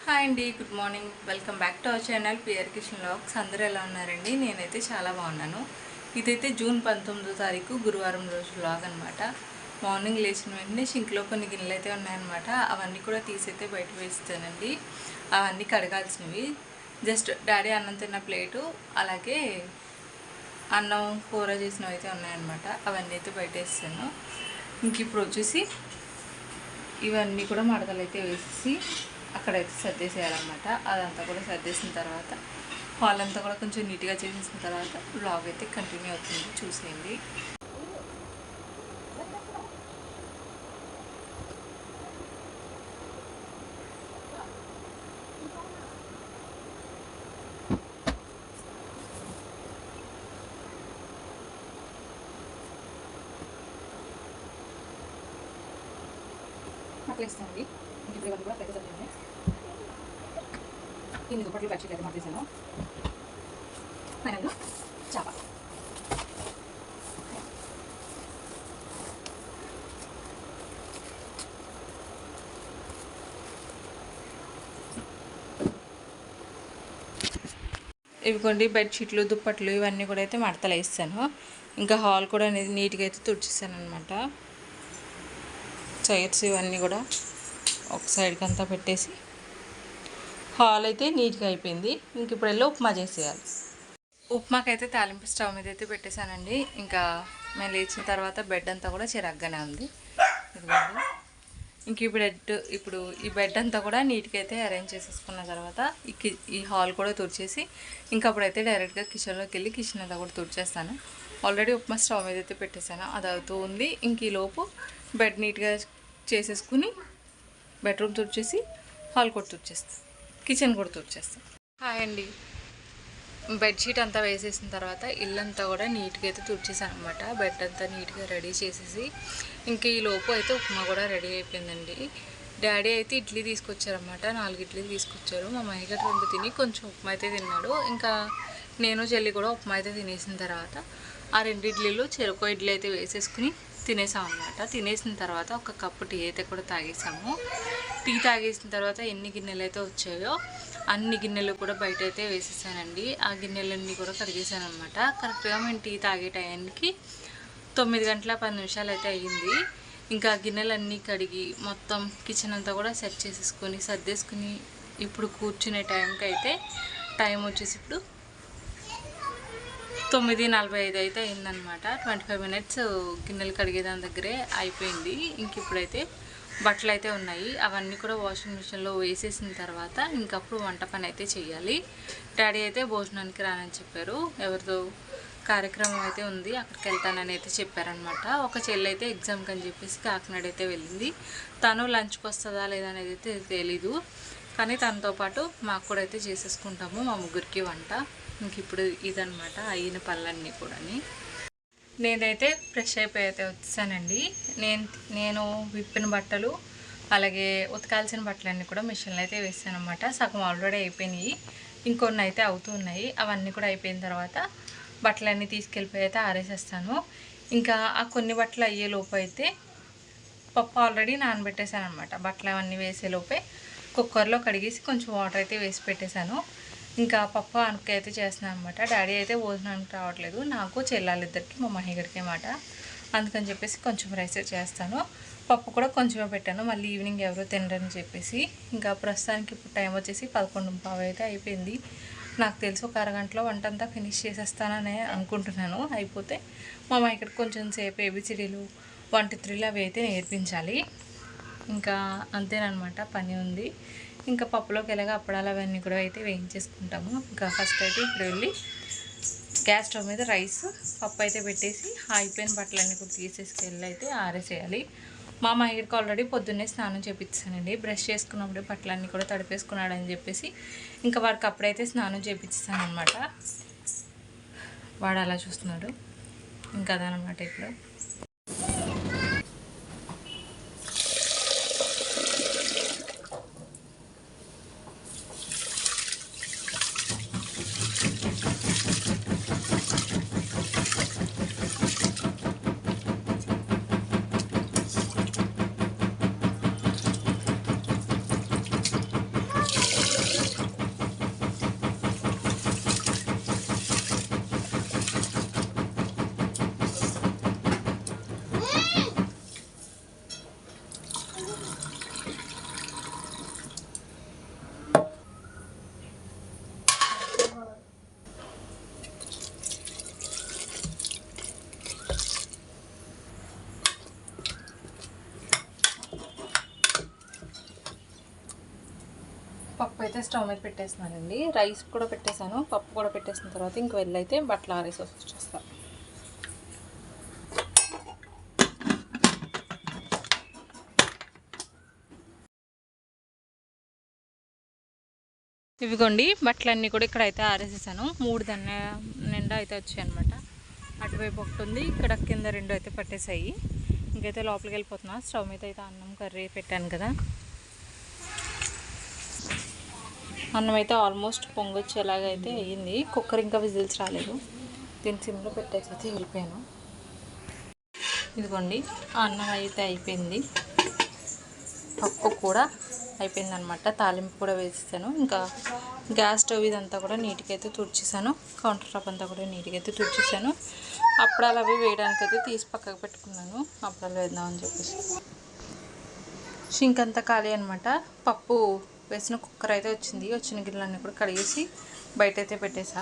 Hi అండి, good morning. Welcome back to our channel PR kitchen vlogs. అందరూ ఎలా ఉన్నారండి? నేనైతే చాలా బాగున్నాను. ఇదైతే జూన్ 19వ తారీఖు గురువారం రోజు వ్లాగ్ అనమాట. మార్నింగ్ లేచిన వెంటనే సింక్లో కొన్ని గిన్నెలు అయితే ఉన్నాయన్నమాట. అవన్నీ కూడా తీసైతే బయట వేస్తానండి. అవన్నీ కడగాల్సినవి. జస్ట్ డాడీ అన్నం తిన్న ప్లేటు, అలాగే అన్నం కూర చేసినవి అయితే ఉన్నాయన్నమాట. అవన్నీ అయితే బయట వేస్తాను. ఇంక ఇప్పుడు వచ్చేసి ఇవన్నీ కూడా మడతలు అయితే వేసేసి అక్కడైతే సర్దేసేయాలన్నమాట. అదంతా కూడా సర్దేసిన తర్వాత హాల్ అంతా కూడా కొంచెం నీట్గా చేసేసిన తర్వాత బ్లాగ్ అయితే కంటిన్యూ అవుతుంది, చూసేయండి. అట్లా ఇస్తానండి. ఇప్పుడు ఇవన్నీ కూడా పెద్ద సర్దేయండి. ఇన్ని దుప్పట్లు బెడ్షీట్ అయితే మార్చేసాను. ఫైనల్ చేప. ఇవిగోండి బెడ్షీట్లు, దుప్పట్లు ఇవన్నీ కూడా అయితే మడతలు వేస్తాను. ఇంకా హాల్ కూడా అనేది నీట్గా అయితే తుడిచేసాను అనమాట. చైర్స్ ఇవన్నీ కూడా ఒక సైడ్కి అంతా పెట్టేసి హాల్ అయితే నీట్గా అయిపోయింది. ఇంక ఇప్పుడు వెళ్ళి ఉప్మా చేసేయాలి. ఉప్మాకైతే తాలింపు స్టవ్ మీద అయితే పెట్టేశానండి. ఇంకా మేము లేచిన తర్వాత బెడ్ అంతా కూడా చిరాగ్గానే ఉంది. ఇదిగోండి. ఇంక ఇప్పుడు ఈ బెడ్ అంతా కూడా నీట్గా అయితే అరేంజ్ చేసేసుకున్న తర్వాత ఈ హాల్ కూడా తుడిచేసి ఇంకా అప్పుడైతే డైరెక్ట్గా కిచెన్లోకి వెళ్ళి కిచెన్ అంతా కూడా తుడిచేస్తాను. ఆల్రెడీ ఉప్మా స్టవ్ మీద అయితే పెట్టేశాను, అది అవుతూ ఉంది. ఇంక ఈలోపు బెడ్ నీట్గా చేసేసుకుని బెడ్రూమ్ తుడిచేసి హాల్ కూడా తుడిచేస్తాను, కిచెన్ కూడా తుడిచేస్తాను. హాయ్ అండి. బెడ్షీట్ అంతా వేసేసిన తర్వాత ఇల్లంతా కూడా నీట్గా అయితే తుడిచేసాను అనమాట. బెడ్ అంతా నీట్గా రెడీ చేసేసి ఇంక ఈ లోపు అయితే ఉప్మా కూడా రెడీ అయిపోయిందండి. డాడీ అయితే ఇడ్లీ తీసుకొచ్చారనమాట. 4 ఇడ్లీలు తీసుకొచ్చారు. మా మహిళ 2 తిని కొంచెం ఉప్మా అయితే తిన్నాడు. ఇంకా నేను చెల్లి కూడా ఉప్మా అయితే తినేసిన తర్వాత ఆ 2 ఇడ్లీలు చెరుకు ఇడ్లీ అయితే వేసేసుకుని తినేసాం అనమాట. తినేసిన తర్వాత ఒక కప్పు టీ అయితే కూడా తాగేసాము. టీ తాగేసిన తర్వాత ఎన్ని గిన్నెలు అయితే వచ్చాయో అన్ని గిన్నెలు కూడా బయట అయితే వేసేసానండి. ఆ గిన్నెలన్నీ కూడా కడిగేసాను అనమాట. కరెక్ట్గా మేము టీ తాగే టైంకి 9 గంటల 10 నిమిషాలు అయితే అయ్యింది. ఇంకా గిన్నెలన్నీ కడిగి మొత్తం కిచెన్ అంతా కూడా సెట్ చేసేసుకొని సర్దేసుకుని ఇప్పుడు కూర్చునే టైంకి అయితే టైం వచ్చేసి ఇప్పుడు 9:45 అయితే అయిందనమాట. 25 మినిట్స్ గిన్నెలు కడిగేదాని దగ్గరే అయిపోయింది. ఇంక ఇప్పుడైతే బట్టలు అయితే ఉన్నాయి, అవన్నీ కూడా వాషింగ్ మిషన్లో వేసేసిన తర్వాత ఇంకప్పుడు వంట పని అయితే చేయాలి. డాడీ అయితే భోజనానికి రానని చెప్పారు. ఎవరితో కార్యక్రమం అయితే ఉంది, అక్కడికి వెళ్తానని అయితే చెప్పారనమాట. ఒక చెల్లి అయితే ఎగ్జామ్కి అని చెప్పేసి కాకినాడ అయితే వెళ్ళింది. తను లంచ్కి వస్తుందా లేదా అనేది అయితే తెలీదు, కానీ తనతో పాటు మాకు కూడా అయితే చేసేసుకుంటాము, మా ముగ్గురికి వంట. ఇంక ఇప్పుడు ఇదనమాట అయిన పనులన్నీ కూడా. నేనైతే ఫ్రెష్ అయిపోయి అయితే వచ్చానండి. నేను విప్పిన బట్టలు అలాగే ఉతకాల్సిన బట్టలన్నీ కూడా మిషన్లో అయితే వేసాను అనమాట. సగం ఆల్రెడీ అయిపోయినాయి, ఇంకొన్ని అయితే అవుతూ ఉన్నాయి. అవన్నీ కూడా అయిపోయిన తర్వాత బట్టలన్నీ తీసుకెళ్ళిపోయి అయితే ఆరేసేస్తాను. ఇంకా ఆ కొన్ని బట్టలు అయ్యేలోపు అయితే పప్పు ఆల్రెడీ నానబెట్టేశాను అనమాట. బట్టలు అవన్నీ వేసేలోపే కుక్కర్లో కడిగేసి కొంచెం వాటర్ అయితే వేసి పెట్టేశాను. ఇంకా పప్పు అనపకాయ అయితే చేస్తున్నాను అనమాట. డాడీ అయితే భోజనానికి రావట్లేదు, నాకు చెల్లాలిద్దరికి మా మహిగడికి అన్నమాట. అందుకని చెప్పేసి కొంచెం రైస్ చేస్తాను. పప్పు కూడా కొంచెమే పెట్టాను, మళ్ళీ ఈవినింగ్ ఎవరో తినరని చెప్పేసి. ఇంకా ప్రస్తుతానికి ఇప్పుడు టైం వచ్చేసి 11:15 అయితే అయిపోయింది. నాకు తెలిసి ఒక అరగంటలో వంట అంతా ఫినిష్ చేసేస్తానని అనుకుంటున్నాను. అయిపోతే మా మహిగడికి కొంచెం సేపు ఏబిసిడీలు 1 to 3 అవి అయితే నేర్పించాలి. ఇంకా అంతేనమాట, పని ఉంది. ఇంకా పప్పులోకి ఎలాగ అప్పడాలు అవన్నీ కూడా అయితే వేయించేసుకుంటాము. ఇంకా ఫస్ట్ అయితే ఇప్పుడు వెళ్ళి గ్యాస్ స్టవ్ మీద రైస్ పప్పు అయితే పెట్టేసి అయిపోయిన బట్టలన్నీ కూడా తీసేసుకెళ్ళి అయితే ఆరేసేయాలి. మా మహిళకి ఆల్రెడీ పొద్దున్నే స్నానం చేపిస్తానండి. బ్రష్ చేసుకున్నప్పుడే బట్టలన్నీ కూడా తడిపేసుకున్నాడని చెప్పేసి ఇంకా వాడికి అప్పుడైతే స్నానం చేపిస్తాను అనమాట. వాడు అలా చూస్తున్నాడు. ఇంకా అదనమాట ఇప్పుడు. పప్పు అయితే స్టవ్ మీద పెట్టేస్తున్నానండి. రైస్ కూడా పెట్టేశాను. పప్పు కూడా పెట్టేసిన తర్వాత ఇంక వెళ్ళైతే బట్టలు ఆరేసి వచ్చేస్తాను. ఇవిగోండి బట్టలన్నీ కూడా ఇక్కడ అయితే ఆరేసేసాను. 3 దన్న నిండా అయితే వచ్చాయి అనమాట. అటువైపు ఒకటి ఉంది, ఇక్కడ కింద 2 అయితే పట్టేసాయి. ఇంకైతే లోపలికి వెళ్ళిపోతున్నా. స్టవ్ మీద అయితే అన్నం కర్రీ పెట్టాను కదా. అన్నం అయితే ఆల్మోస్ట్ పొంగొచ్చేలాగా అయితే అయ్యింది. కుక్కర్ ఇంకా విజిల్స్ రాలేదు. దీని సిమ్లో పెట్టేసి అయితే వెళ్ళిపోయాను. ఇదిగోండి అన్నం అయితే అయిపోయింది. పప్పు కూడా అయిపోయింది అనమాట. తాలింపు కూడా వేసేసాను. ఇంకా గ్యాస్ స్టవ్ ఇదంతా కూడా నీట్గా అయితే తుడిచేసాను. కౌంటర్ టాప్ అంతా కూడా నీట్గా అయితే తుడిచేసాను. అప్పడాలు అవి వేయడానికైతే తీసి పక్కకు పెట్టుకున్నాను. అప్పడాలు వేద్దామని చెప్పేసి. షింక్ అంతా ఖాళీ అనమాట. పప్పు వేసిన కుక్కర్ అయితే వచ్చింది. వచ్చిన గిన్నెలన్నీ కూడా కడిగేసి బయట అయితే పెట్టేసా.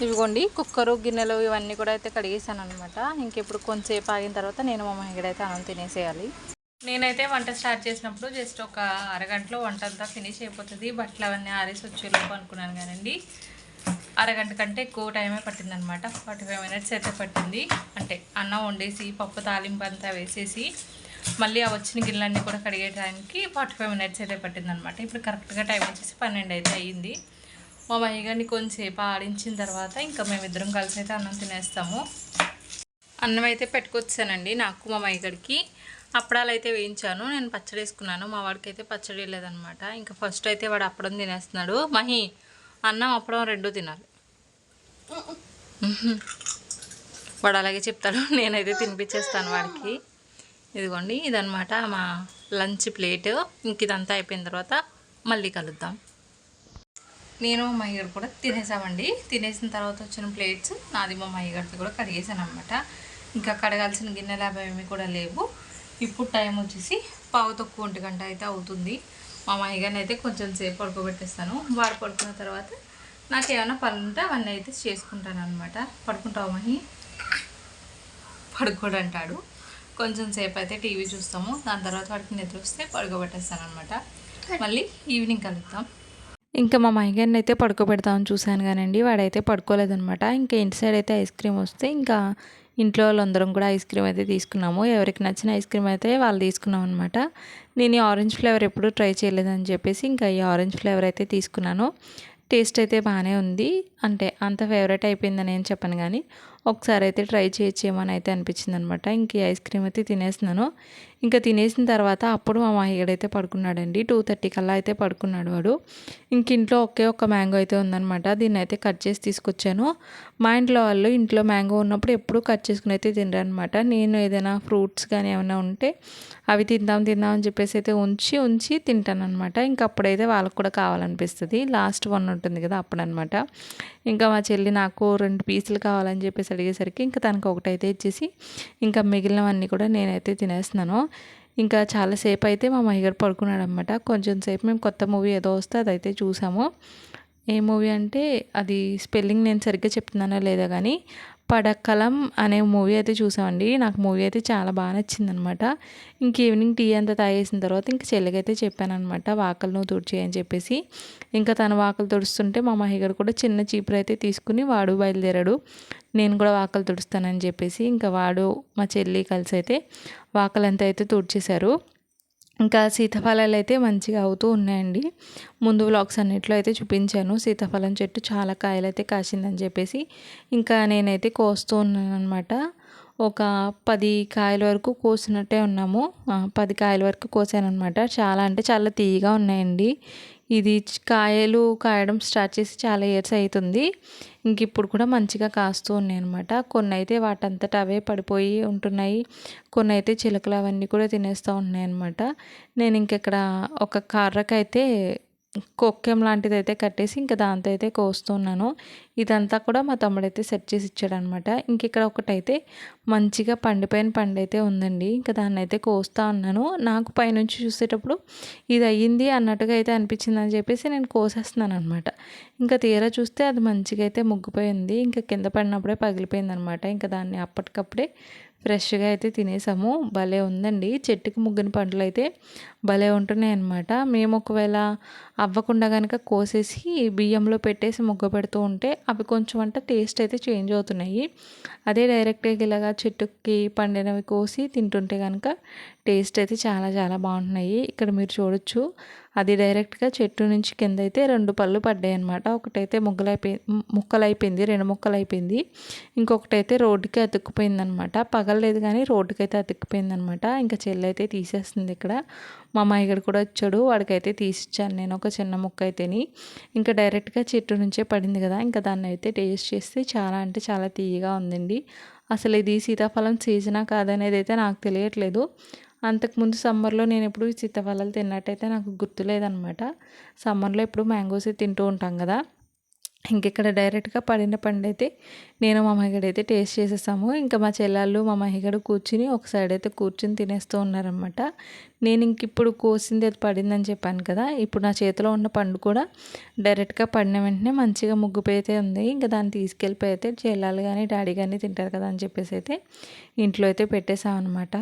ఇవిగోండి కుక్కరు గిన్నెలు ఇవన్నీ కూడా అయితే కడిగేసాను అనమాట. ఇంకెప్పుడు కొంచెంసేపు ఆగిన తర్వాత నేను మా మహిళైతే అన్నం తినేసేయాలి. నేనైతే వంట స్టార్ట్ చేసినప్పుడు జస్ట్ ఒక అరగంటలో వంట అంతా ఫినిష్ అయిపోతుంది, బట్టలు అవన్నీ ఆరేసి వచ్చేలోపు అనుకున్నాను. కానండి అరగంట కంటే ఎక్కువ టైమే పట్టిందనమాట. 45 మినిట్స్ అయితే పట్టింది. అంటే అన్నం వండేసి పప్పు తాలింపు అంతా వేసేసి మళ్ళీ ఆ వచ్చిన గిన్నెలన్నీ కూడా కడిగేయడానికి 45 మినిట్స్ అయితే పట్టిందనమాట. ఇప్పుడు కరెక్ట్గా టైం వచ్చేసి 12 అయితే అయ్యింది. మా మహిగారిని కొంచెంసేపు ఆడించిన తర్వాత ఇంకా మేమిద్దరం కలిసి అయితే అన్నం తినేస్తాము. అన్నం అయితే పెట్టుకొచ్చానండి నాకు మా మహిగారికి. అప్పడాలు అయితే వేయించాను. నేను పచ్చడి వేసుకున్నాను. మా వాడికి అయితే పచ్చడి లేదనమాట. ఇంకా ఫస్ట్ అయితే వాడు అప్పడం తినేస్తున్నాడు. మహి అన్నం అప్పడం 2 తినాలి. వాడు అలాగే చెప్తాడు. నేనైతే తినిపించేస్తాను వాడికి. ఇదిగోండి ఇదనమాట మా లంచ్ ప్లేట్. ఇంక ఇదంతా అయిపోయిన తర్వాత మళ్ళీ కలుద్దాం. నేను మా అయ్యగారు కూడా తినేసామండి. తినేసిన తర్వాత వచ్చిన ప్లేట్స్ నాది మా అయ్యగారికి కూడా కడిగేసాను అనమాట. ఇంకా కడగాల్సిన గిన్నెలు అవి కూడా లేవు. ఇప్పుడు టైం వచ్చేసి 1:15 గంట అయితే అవుతుంది. మా అయ్యగారిని అయితే కొంచెం సేపు పడుకోబెట్టేస్తాను. వాడు పడుకున్న తర్వాత నాకు ఏమైనా పనులు ఉంటే అవన్నీ అయితే చేసుకుంటాను అనమాట. పడుకుంటావు మహి? పడుకోడంటాడు. కొంచెం సేపు అయితే టీవీ చూస్తాము. దాని తర్వాత వాడికి నిద్ర వస్తే పడుకోబెట్టేస్తాను అనమాట. మళ్ళీ ఈవినింగ్ కలుద్దాం. ఇంకా మా మహిగారిని అయితే పడుకోబెడతామని చూశాను కానండి వాడైతే పడుకోలేదనమాట. ఇంకా ఇంటి సైడ్ అయితే ఐస్ క్రీమ్ వస్తే ఇంకా ఇంట్లో వాళ్ళందరం కూడా ఐస్ క్రీమ్ అయితే తీసుకున్నాము. ఎవరికి నచ్చిన ఐస్ క్రీమ్ అయితే వాళ్ళు తీసుకున్నాం అనమాట. నేను ఈ ఆరెంజ్ ఫ్లేవర్ ఎప్పుడూ ట్రై చేయలేదని చెప్పేసి ఇంకా ఈ ఆరెంజ్ ఫ్లేవర్ అయితే తీసుకున్నాను. టేస్ట్ అయితే బాగానే ఉంది. అంటే అంత ఫేవరెట్ అయిపోయిందని ఏం చెప్పను కానీ ఒకసారి అయితే ట్రై చేయొచ్చేమని అయితే అనిపించింది అనమాట. ఇంక ఈ ఐస్ క్రీమ్ అయితే తినేస్తున్నాను. ఇంకా తినేసిన తర్వాత అప్పుడు మా మాహిగడైతే పడుకున్నాడండి. 2:30 కల్లా అయితే పడుకున్నాడు వాడు. ఇంక ఇంట్లో ఒకే ఒక్క మ్యాంగో అయితే ఉందనమాట. దీన్ని అయితే కట్ చేసి తీసుకొచ్చాను. మా ఇంట్లో వాళ్ళు ఇంట్లో మ్యాంగో ఉన్నప్పుడు ఎప్పుడూ కట్ చేసుకుని అయితే తినరనమాట. నేను ఏదైనా ఫ్రూట్స్ కానీ ఏమైనా ఉంటే అవి తిందాం అని చెప్పేసి అయితే ఉంచి తింటాను అనమాట. ఇంక అప్పుడైతే వాళ్ళకు కూడా కావాలనిపిస్తుంది. లాస్ట్ 1 ఉంటుంది కదా అప్పుడనమాట. ఇంకా మా చెల్లి నాకు 2 పీసులు కావాలని చెప్పేసి అడిగేసరికి ఇంకా తనకు ఒకటైతే ఇచ్చేసి ఇంకా మిగిలినవన్నీ కూడా నేనైతే తినేస్తున్నాను. ఇంకా చాలాసేపు అయితే మా మహిగారు పడుకున్నాడు అనమాట. కొంచెం సేపు మేము కొత్త మూవీ ఏదో వస్తే అదైతే చూసాము. ఏ మూవీ అంటే అది స్పెల్లింగ్ నేను సరిగ్గా చెప్తున్నానో లేదా కానీ పడక్కలం అనే మూవీ అయితే చూసామండి. నాకు మూవీ అయితే చాలా బాగా నచ్చింది అనమాట. ఇంక ఈవినింగ్ టీ అంతా తాగేసిన తర్వాత ఇంక చెల్లికైతే చెప్పాను అనమాట వాకలు నువ్వు తుడిచేయని చెప్పేసి. ఇంకా తన వాకలు తుడుస్తుంటే మా మహిగారు కూడా చిన్న చీపురు అయితే తీసుకుని వాడు బయలుదేరాడు. నేను కూడా వాకలు తుడుస్తానని చెప్పేసి ఇంకా వాడు మా చెల్లి కలిసి అయితే వాకలంతా అయితే తుడిచేశారు. ఇంకా సీతాఫలాలు అయితే మంచిగా అవుతూ ఉన్నాయండి. ముందు వ్లాగ్స్ అన్నిట్లో అయితే చూపించాను. సీతాఫలం చెట్టు చాలా కాయలు అయితే కాసిందని చెప్పేసి ఇంకా నేనైతే కోస్తూ ఉన్నాను అనమాట. ఒక 10 కాయల వరకు కోసినట్టే ఉన్నాము. 10 కాయల వరకు కోసానమాట. చాలా అంటే చాలా తీయగా ఉన్నాయండి. ఇది కాయలు కాయడం స్టార్ట్ చేసి చాలా ఇయర్స్ అవుతుంది. ఇంక ఇప్పుడు కూడా మంచిగా కాస్తూ ఉన్నాయి అనమాట. కొన్ని అయితే వాటంతట అవే పడిపోయి ఉంటున్నాయి. కొన్ని అయితే చిలకలు అవన్నీ కూడా తినేస్తూ ఉన్నాయి అనమాట. నేను ఇంకెక్కడ ఒక కర్రకైతే కొక్కెం లాంటిది అయితే కట్టేసి ఇంకా దాంతో అయితే కోస్తున్నాను. ఇదంతా కూడా మా తమ్ముడైతే సెట్ చేసి ఇచ్చాడనమాట. ఇంక ఇక్కడ ఒకటైతే మంచిగా పండిపోయిన పండు అయితే ఉందండి. ఇంకా దాన్ని అయితే కోస్తూ ఉన్నాను. నాకు పైనుంచి చూసేటప్పుడు ఇది అయ్యింది అన్నట్టుగా అయితే అనిపించింది అని చెప్పేసి నేను కోసేస్తున్నాను అనమాట. ఇంకా తీరా చూస్తే అది మంచిగా అయితే ముగ్గిపోయింది. ఇంకా కింద పడినప్పుడే పగిలిపోయింది అనమాట. ఇంకా దాన్ని అప్పటికప్పుడే ఫ్రెష్గా అయితే తినేసాము. భలే ఉందండి. చెట్టుకి ముగ్గిన పండ్లు అయితే భలే ఉంటున్నాయి అన్నమాట. మేము ఒకవేళ అవ్వకుండా కనుక కోసేసి బియ్యంలో పెట్టేసి ముగ్గ పెడుతూ ఉంటే అవి కొంచెం అంటే టేస్ట్ అయితే చేంజ్ అవుతున్నాయి. అదే డైరెక్ట్గా ఇలాగా చెట్టుకి పండినవి కోసి తింటుంటే కనుక టేస్ట్ అయితే చాలా చాలా బాగుంటున్నాయి. ఇక్కడ మీరు చూడొచ్చు, అది డైరెక్ట్గా చెట్టు నుంచి కింద అయితే 2 పళ్ళు పడ్డాయి అనమాట. ఒకటైతే ముక్కలైపోయింది, 2 ముక్కలైపోయింది. ఇంకొకటైతే రోడ్డుకి అతుక్కుపోయింది అనమాట. పగలలేదు కానీ రోడ్డుకైతే అతుక్కుపోయింది అనమాట. ఇంకా చెల్లి అయితే తీసేస్తుంది ఇక్కడ. మా మామయ్య కూడా వచ్చాడు, వాడికైతే తీసిచ్చాను నేను ఒక చిన్న ముక్క అయితేని. ఇంకా డైరెక్ట్గా చెట్టు నుంచే పడింది కదా, ఇంకా దాన్ని అయితే టేస్ట్ చేస్తే చాలా అంటే చాలా తీయగా ఉందండి. అసలు ఇది సీతాఫలం సీజనా కాదనేది అయితే నాకు తెలియట్లేదు. అంతకుముందు సమ్మర్లో నేను ఎప్పుడు సీతాఫలాలు తిన్నట్టయితే నాకు గుర్తులేదనమాట. సమ్మర్లో ఎప్పుడు మ్యాంగోస్ తింటూ ఉంటాం కదా. ఇంకిక్కడ డైరెక్ట్గా పడిన పండైతే నేను మా మహిగడు అయితే టేస్ట్ చేసేసాము. ఇంకా మా చెల్లెళ్ళు మా మహిగడు కూర్చుని ఒక సైడ్ అయితే కూర్చుని తినేస్తూ ఉన్నారనమాట. నేను ఇప్పుడు కోసింది అది పడిందని చెప్పాను కదా, ఇప్పుడు నా చేతిలో ఉన్న పండు కూడా డైరెక్ట్గా పడిన వెంటనే మంచిగా ముగ్గుపోయితే ఉంది. ఇంకా దాన్ని తీసుకెళ్ళిపోయి అయితే చెల్లెళ్ళు కానీ డాడీ కానీ తింటారు కదా అని చెప్పేసి అయితే ఇంట్లో అయితే పెట్టేసామన్నమాట.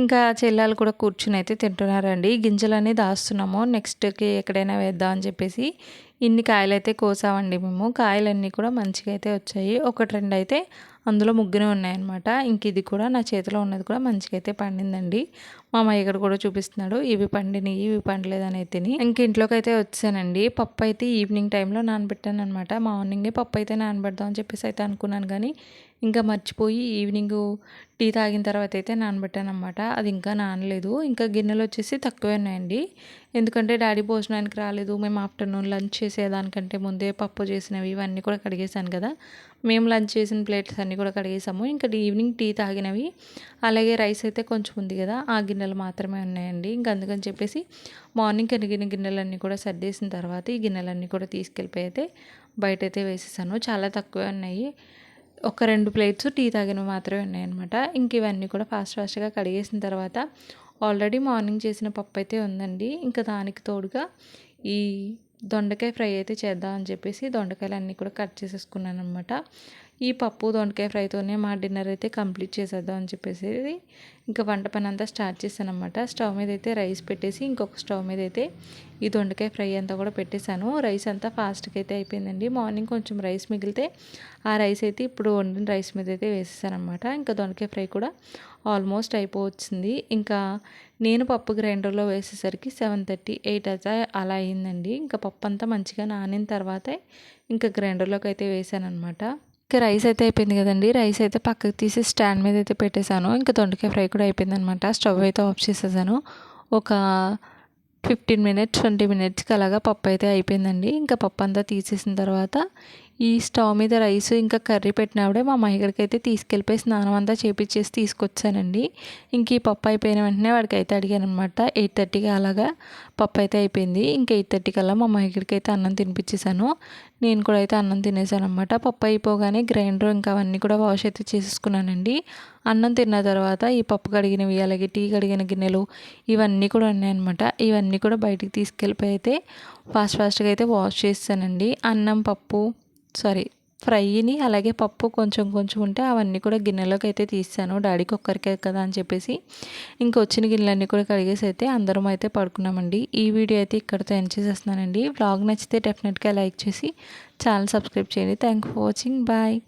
ఇంకా చెల్లెలు కూడా కూర్చుని అయితే తింటున్నారండి. గింజలన్నీ దాస్తున్నాము, నెక్స్ట్కి ఎక్కడైనా వేద్దాం అని చెప్పేసి ఇన్ని కాయలైతే కోసామండి మేము. కాయలన్నీ కూడా మంచిగా అయితే వచ్చాయి. 1-2 అయితే అందులో ముగ్గునే ఉన్నాయన్నమాట. ఇంక ఇది కూడా నా చేతిలో ఉన్నది కూడా మంచిగా అయితే పండిందండి. మా అమ్మయ్య కూడా చూపిస్తున్నాడు, ఇవి పండినవి ఇవి పండలేదని అయితేని. ఇంక ఇంట్లోకి అయితే వచ్చానండి. పప్పు అయితే ఈవినింగ్ టైంలో నానబెట్టాను అనమాట. మార్నింగే పప్పు అయితే నానబెడదాం అని చెప్పేసి అయితే అనుకున్నాను కానీ ఇంకా మర్చిపోయి ఈవినింగ్ టీ తాగిన తర్వాత అయితే నానబెట్టాను అనమాట. అది ఇంకా నానలేదు. ఇంకా గిన్నెలు వచ్చేసి తక్కువే ఉన్నాయండి, ఎందుకంటే డాడీ భోజనానికి రాలేదు. మేము ఆఫ్టర్నూన్ లంచ్ చేసేదానికంటే ముందే పప్పు చేసినవి ఇవన్నీ కూడా కడిగేసాను కదా. మేము లంచ్ చేసిన ప్లేట్స్ అన్నీ కూడా కడిగేసాము. ఇంకా ఈవినింగ్ టీ తాగినవి అలాగే రైస్ అయితే కొంచెం ఉంది కదా, ఆ గిన్నెలు మాత్రమే ఉన్నాయండి. ఇంకా అందుకని చెప్పేసి మార్నింగ్ కడిగిన గిన్నెలన్నీ కూడా సర్దేసిన తర్వాత ఈ గిన్నెలన్నీ కూడా తీసుకెళ్ళిపోయి అయితే బయట అయితే వేసేసాను. చాలా తక్కువే ఉన్నాయి, ఒక 2 ప్లేట్స్ టీ తాగినవి మాత్రమే ఉన్నాయన్నమాట. ఇంక ఇవన్నీ కూడా ఫాస్ట్గా కడిగేసిన తర్వాత ఆల్రెడీ మార్నింగ్ చేసిన పప్పు అయితే ఉందండి. ఇంకా దానికి తోడుగా ఈ దొండకాయ ఫ్రై అయితే చేద్దామని చెప్పేసి దొండకాయలు అన్నీ కూడా కట్ చేసేసుకున్నాను అనమాట. ఈ పప్పు దొండకాయ ఫ్రైతోనే మా డిన్నర్ అయితే కంప్లీట్ చేసేద్దాం అని చెప్పేసి ఇంకా వంట పని అంతా స్టార్ట్ చేశాను అనమాట. స్టవ్ మీద అయితే రైస్ పెట్టేసి ఇంకొక స్టవ్ మీద అయితే ఈ దొండకాయ ఫ్రై అంతా కూడా పెట్టేశాను. రైస్ అంతా ఫాస్ట్గా అయితే అయిపోయిందండి. మార్నింగ్ కొంచెం రైస్ మిగిలితే ఆ రైస్ అయితే ఇప్పుడు వండిన రైస్ మీద అయితే వేసేసాను అనమాట. ఇంకా దొండకాయ ఫ్రై కూడా ఆల్మోస్ట్ అయిపోవచ్చింది. ఇంకా నేను పప్పు గ్రైండర్లో వేసేసరికి 7:30, 8 అయితే అలా అయిందండి. ఇంకా పప్పు అంతా మంచిగా నానిన తర్వాతే ఇంకా గ్రైండర్లోకి అయితే వేసాను అనమాట. ఇంకా రైస్ అయితే అయిపోయింది కదండి. రైస్ అయితే పక్కకు తీసి స్టాండ్ మీద అయితే పెట్టేశాను. ఇంకా దొండకాయ ఫ్రై కూడా అయిపోయింది అనమాట. స్టవ్ అయితే ఆఫ్ చేసేసాను. ఒక 15 మినిట్స్ 20 మినిట్స్కి అలాగా పప్పు అయితే అయిపోయిందండి. ఇంకా పప్పు అంతా తీసేసిన తర్వాత ఈ స్టవ్ మీద రైస్ ఇంకా కర్రీ పెట్టినప్పుడే మా మహిగడికి అయితే తీసుకెళ్ళిపోయి స్నానం అంతా చేపించేసి తీసుకొచ్చానండి. ఇంక ఈ పప్పు అయిపోయిన వెంటనే వాడికి అయితే అడిగాను అనమాట. 8:30కి అలాగా పప్పు అయితే అయిపోయింది. ఇంకా 8:30 కల్లా మా మహిగడికి అయితే అన్నం తినిపించేశాను. నేను కూడా అయితే అన్నం తినేసాను అనమాట. పప్పు అయిపోగానే గ్రైండర్ ఇంకా అవన్నీ కూడా వాష్ అయితే చేసేసుకున్నానండి. అన్నం తిన్న తర్వాత ఈ పప్పు కడిగినవి అలాగే టీ కడిగిన గిన్నెలు ఇవన్నీ కూడా ఉన్నాయన్నమాట. ఇవన్నీ కూడా బయటికి తీసుకెళ్ళిపోయి అయితే ఫాస్ట్గా అయితే వాష్ చేస్తానండి. అన్నం ఫ్రైని అలాగే పప్పు కొంచెం ఉంటే అవన్నీ కూడా గిన్నెలోకి అయితే తీసాను. డాడీకి ఒక్కరికే కదా అని చెప్పేసి ఇంకా వచ్చిన గిన్నెలన్నీ కూడా కడిగేసి అయితే అందరం అయితే పడుకున్నామండి. ఈ వీడియో అయితే ఇక్కడితో ఎండ్ చేసేస్తున్నానండి. వ్లాగ్ నచ్చితే డెఫినెట్గా లైక్ చేసి ఛానల్ సబ్స్క్రైబ్ చేయండి. Thank for watching. బాయ్.